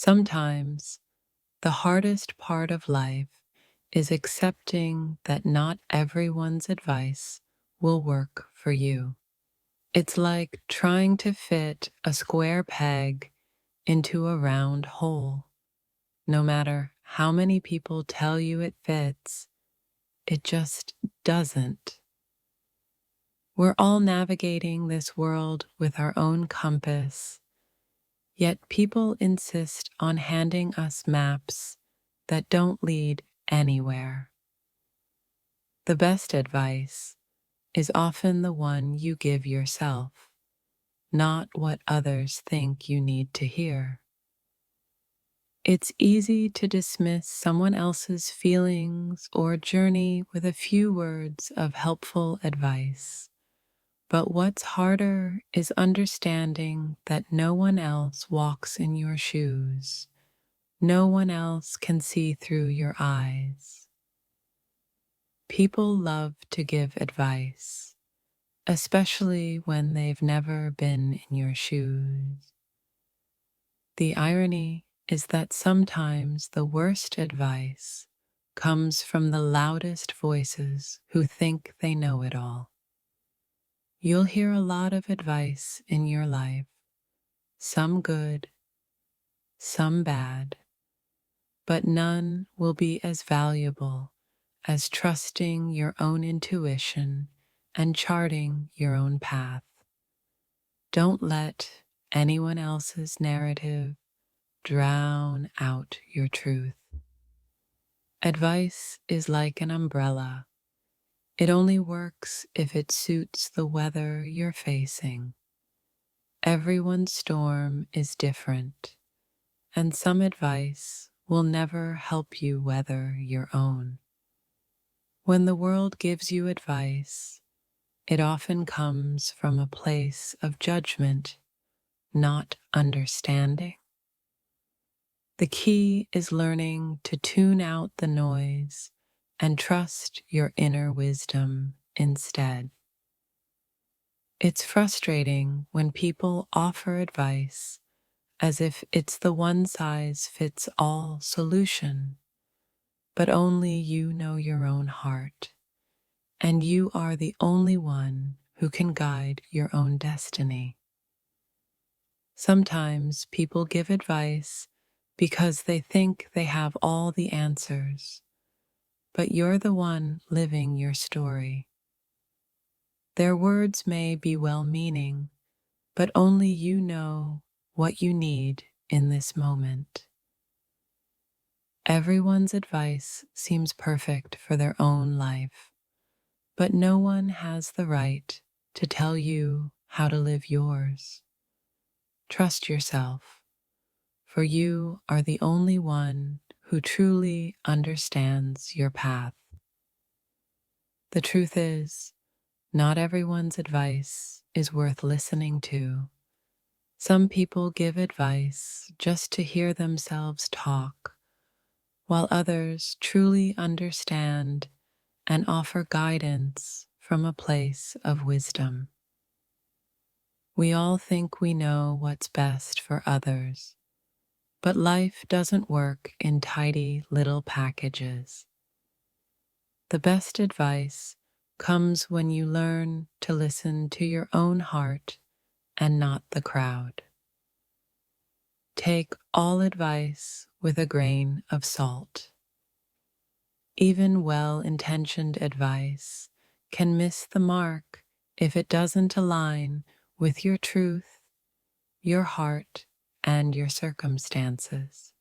Sometimes the hardest part of life is accepting that not everyone's advice will work for you. It's like trying to fit a square peg into a round hole. No matter how many people tell you it fits, it just doesn't. We're all navigating this world with our own compass, yet people insist on handing us maps that don't lead anywhere. The best advice is often the one you give yourself, not what others think you need to hear. It's easy to dismiss someone else's feelings or journey with a few words of helpful advice. But what's harder is understanding that no one else walks in your shoes. No one else can see through your eyes. People love to give advice, especially when they've never been in your shoes. The irony is that sometimes the worst advice comes from the loudest voices who think they know it all. You'll hear a lot of advice in your life, some good, some bad, but none will be as valuable as trusting your own intuition and charting your own path. Don't let anyone else's narrative drown out your truth. Advice is like an umbrella. It only works if it suits the weather you're facing. Everyone's storm is different, and some advice will never help you weather your own. When the world gives you advice, it often comes from a place of judgment, not understanding. The key is learning to tune out the noise and trust your inner wisdom instead. It's frustrating when people offer advice as if it's the one-size-fits-all solution, but only you know your own heart, and you are the only one who can guide your own destiny. Sometimes people give advice because they think they have all the answers, but you're the one living your story. Their words may be well-meaning, but only you know what you need in this moment. Everyone's advice seems perfect for their own life, but no one has the right to tell you how to live yours. Trust yourself, for you are the only one who truly understands your path. The truth is, not everyone's advice is worth listening to. Some people give advice just to hear themselves talk, while others truly understand and offer guidance from a place of wisdom. We all think we know what's best for others, but life doesn't work in tidy little packages. The best advice comes when you learn to listen to your own heart and not the crowd. Take all advice with a grain of salt. Even well-intentioned advice can miss the mark if it doesn't align with your truth, your heart, and your circumstances.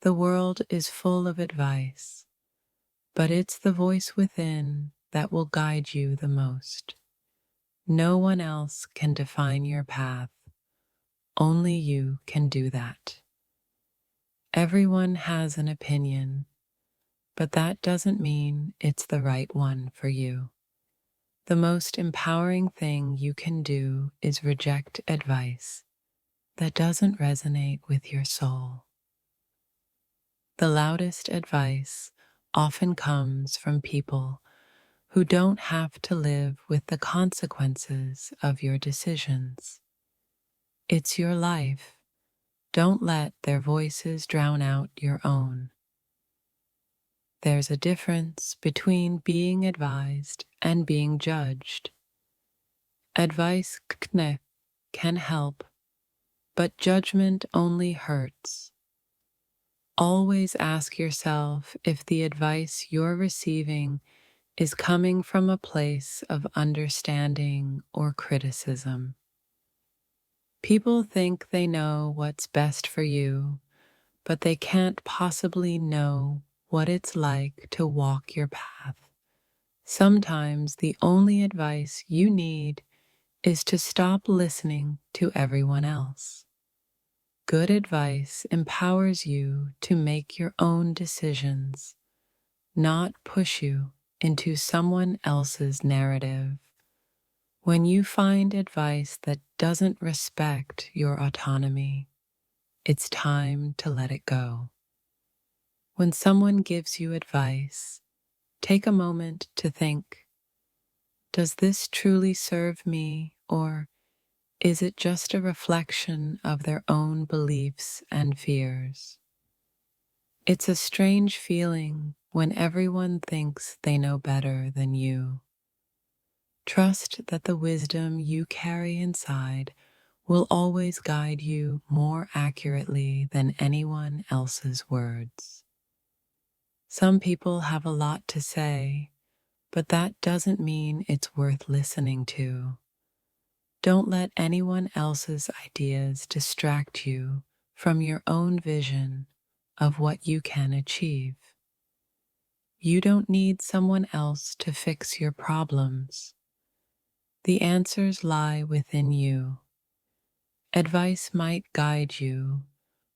The world is full of advice, but it's the voice within that will guide you the most. No one else can define your path. Only you can do that. Everyone has an opinion, but that doesn't mean it's the right one for you. The most empowering thing you can do is reject advice that doesn't resonate with your soul. The loudest advice often comes from people who don't have to live with the consequences of your decisions. It's your life, Don't let their voices drown out your own. There's a difference between being advised and being judged. Advice can help, but judgment only hurts. Always ask yourself if the advice you're receiving is coming from a place of understanding or criticism. People think they know what's best for you, but they can't possibly know what it's like to walk your path. Sometimes the only advice you need is to stop listening to everyone else. Good advice empowers you to make your own decisions, not push you into someone else's narrative. When you find advice that doesn't respect your autonomy, it's time to let it go. When someone gives you advice, take a moment to think, does this truly serve me, or is it just a reflection of their own beliefs and fears? It's a strange feeling when everyone thinks they know better than you. Trust that the wisdom you carry inside will always guide you more accurately than anyone else's words. Some people have a lot to say, but that doesn't mean it's worth listening to. Don't let anyone else's ideas distract you from your own vision of what you can achieve. You don't need someone else to fix your problems. The answers lie within you. Advice might guide you,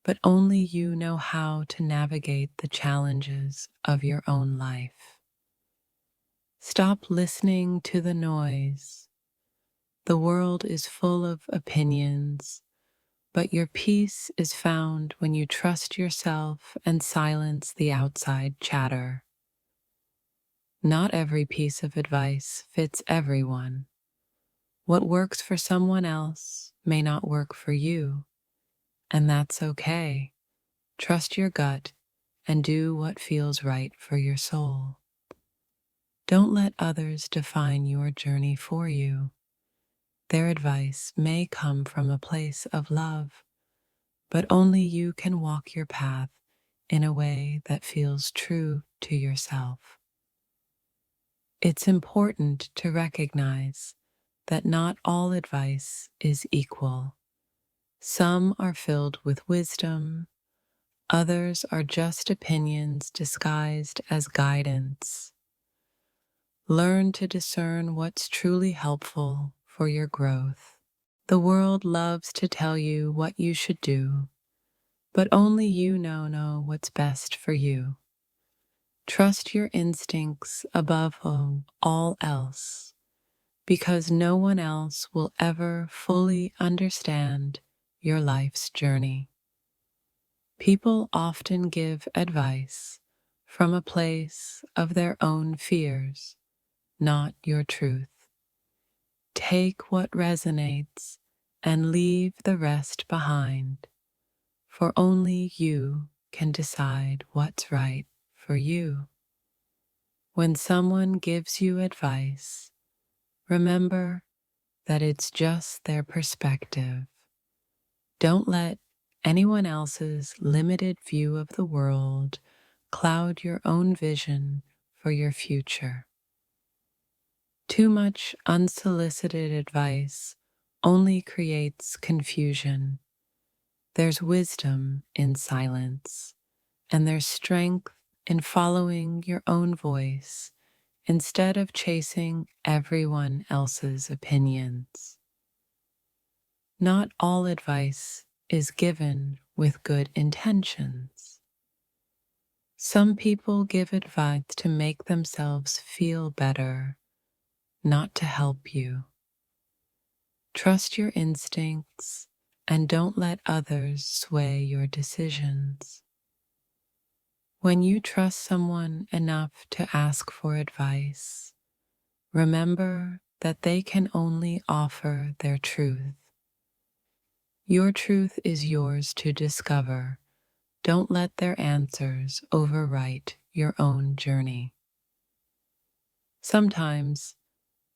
but only you know how to navigate the challenges of your own life. Stop listening to the noise. The world is full of opinions, but your peace is found when you trust yourself and silence the outside chatter. Not every piece of advice fits everyone. What works for someone else may not work for you, and that's okay. Trust your gut and do what feels right for your soul. Don't let others define your journey for you. Their advice may come from a place of love, but only you can walk your path in a way that feels true to yourself. It's important to recognize that not all advice is equal. Some are filled with wisdom, others are just opinions disguised as guidance. Learn to discern what's truly helpful for your growth. The world loves to tell you what you should do, but only you know what's best for you. Trust your instincts above all else, because no one else will ever fully understand your life's journey. People often give advice from a place of their own fears, not your truth. Take what resonates and leave the rest behind, for only you can decide what's right for you. When someone gives you advice, remember that it's just their perspective. Don't let anyone else's limited view of the world cloud your own vision for your future. Too much unsolicited advice only creates confusion. There's wisdom in silence, and there's strength in following your own voice instead of chasing everyone else's opinions. Not all advice is given with good intentions. Some people give advice to make themselves feel better, not to help you. Trust your instincts and don't let others sway your decisions. When you trust someone enough to ask for advice, remember that they can only offer their truth. Your truth is yours to discover. Don't let their answers overwrite your own journey. Sometimes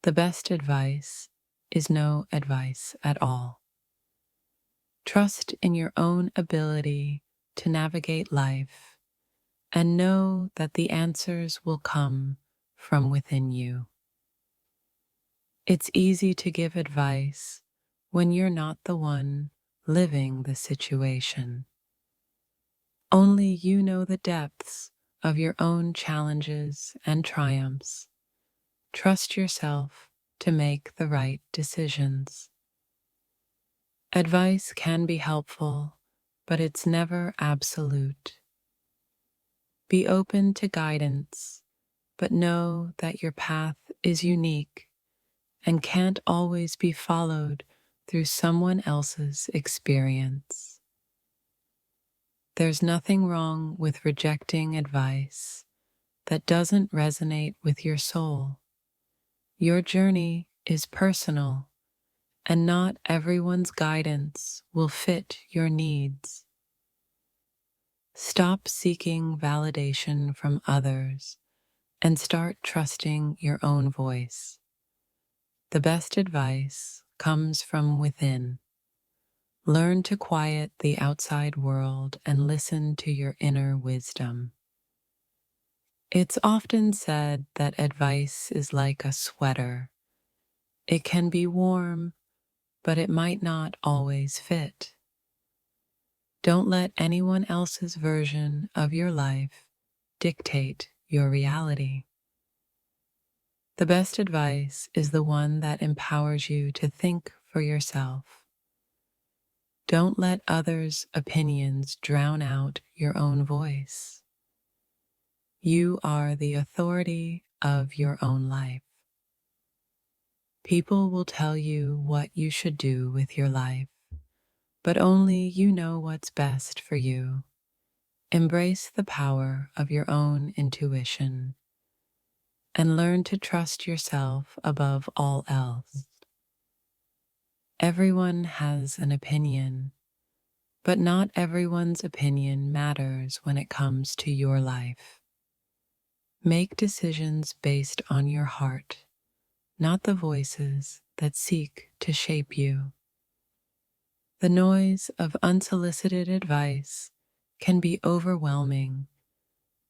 the best advice is no advice at all. Trust in your own ability to navigate life and know that the answers will come from within you. It's easy to give advice when you're not the one living the situation. Only you know the depths of your own challenges and triumphs. Trust yourself to make the right decisions. Advice can be helpful, but it's never absolute. Be open to guidance, but know that your path is unique and can't always be followed through someone else's experience. There's nothing wrong with rejecting advice that doesn't resonate with your soul. Your journey is personal, and not everyone's guidance will fit your needs. Stop seeking validation from others and start trusting your own voice. The best advice comes from within. Learn to quiet the outside world and listen to your inner wisdom. It's often said that advice is like a sweater. It can be warm, but it might not always fit. Don't let anyone else's version of your life dictate your reality. The best advice is the one that empowers you to think for yourself. Don't let others' opinions drown out your own voice. You are the authority of your own life. People will tell you what you should do with your life, but only you know what's best for you. Embrace the power of your own intuition and learn to trust yourself above all else. Everyone has an opinion, but not everyone's opinion matters when it comes to your life. Make decisions based on your heart, not the voices that seek to shape you. The noise of unsolicited advice can be overwhelming,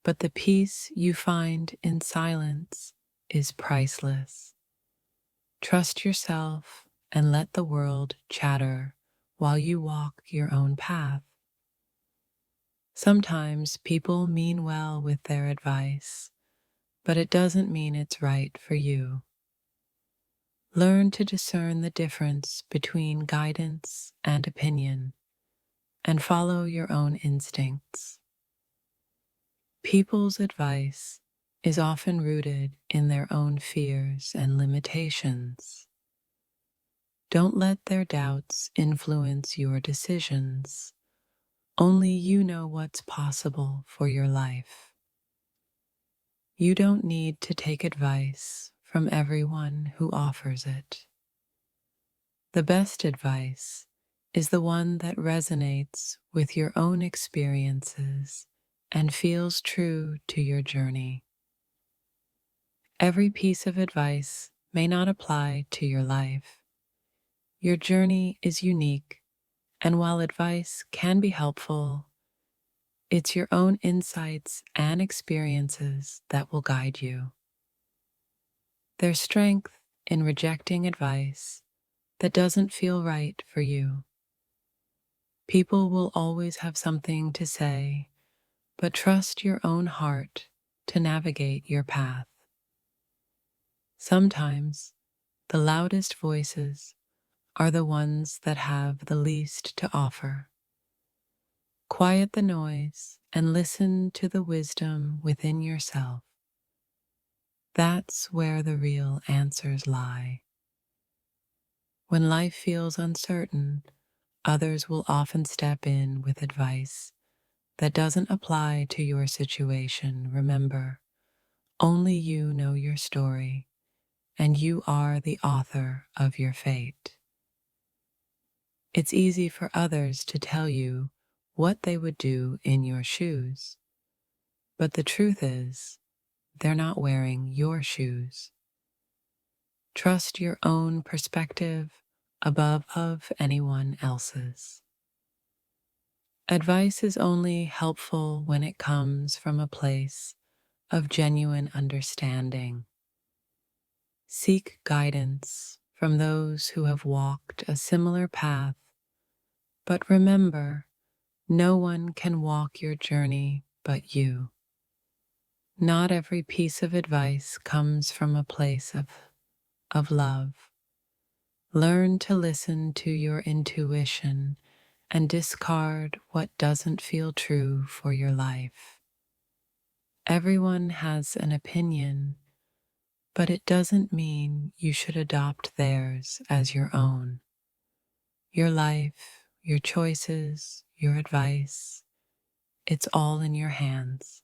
but the peace you find in silence is priceless. Trust yourself and let the world chatter while you walk your own path. Sometimes people mean well with their advice, but it doesn't mean it's right for you. Learn to discern the difference between guidance and opinion, and follow your own instincts. People's advice is often rooted in their own fears and limitations. Don't let their doubts influence your decisions. Only you know what's possible for your life. You don't need to take advice from everyone who offers it. The best advice is the one that resonates with your own experiences and feels true to your journey. Every piece of advice may not apply to your life. Your journey is unique, and while advice can be helpful, it's your own insights and experiences that will guide you. There's strength in rejecting advice that doesn't feel right for you. People will always have something to say, but trust your own heart to navigate your path. Sometimes the loudest voices are the ones that have the least to offer. Quiet the noise and listen to the wisdom within yourself. That's where the real answers lie. When life feels uncertain, others will often step in with advice that doesn't apply to your situation. Remember, only you know your story, and you are the author of your fate. It's easy for others to tell you what they would do in your shoes, but the truth is, they're not wearing your shoes. Trust your own perspective above of anyone else's. Advice is only helpful when it comes from a place of genuine understanding. Seek guidance from those who have walked a similar path, but remember, no one can walk your journey but you. Not every piece of advice comes from a place of love. Learn to listen to your intuition and discard what doesn't feel true for your life. Everyone has an opinion, but it doesn't mean you should adopt theirs as your own. Your life, your choices, your advice, it's all in your hands.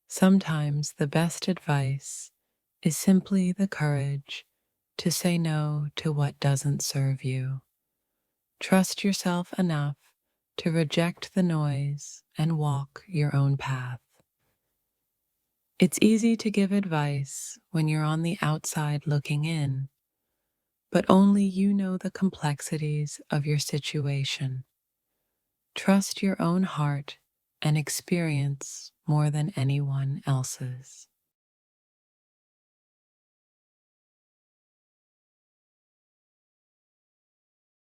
Sometimes the best advice is simply the courage to say no to what doesn't serve you. Trust yourself enough to reject the noise and walk your own path. It's easy to give advice when you're on the outside looking in, but only you know the complexities of your situation. Trust your own heart and experience more than anyone else's.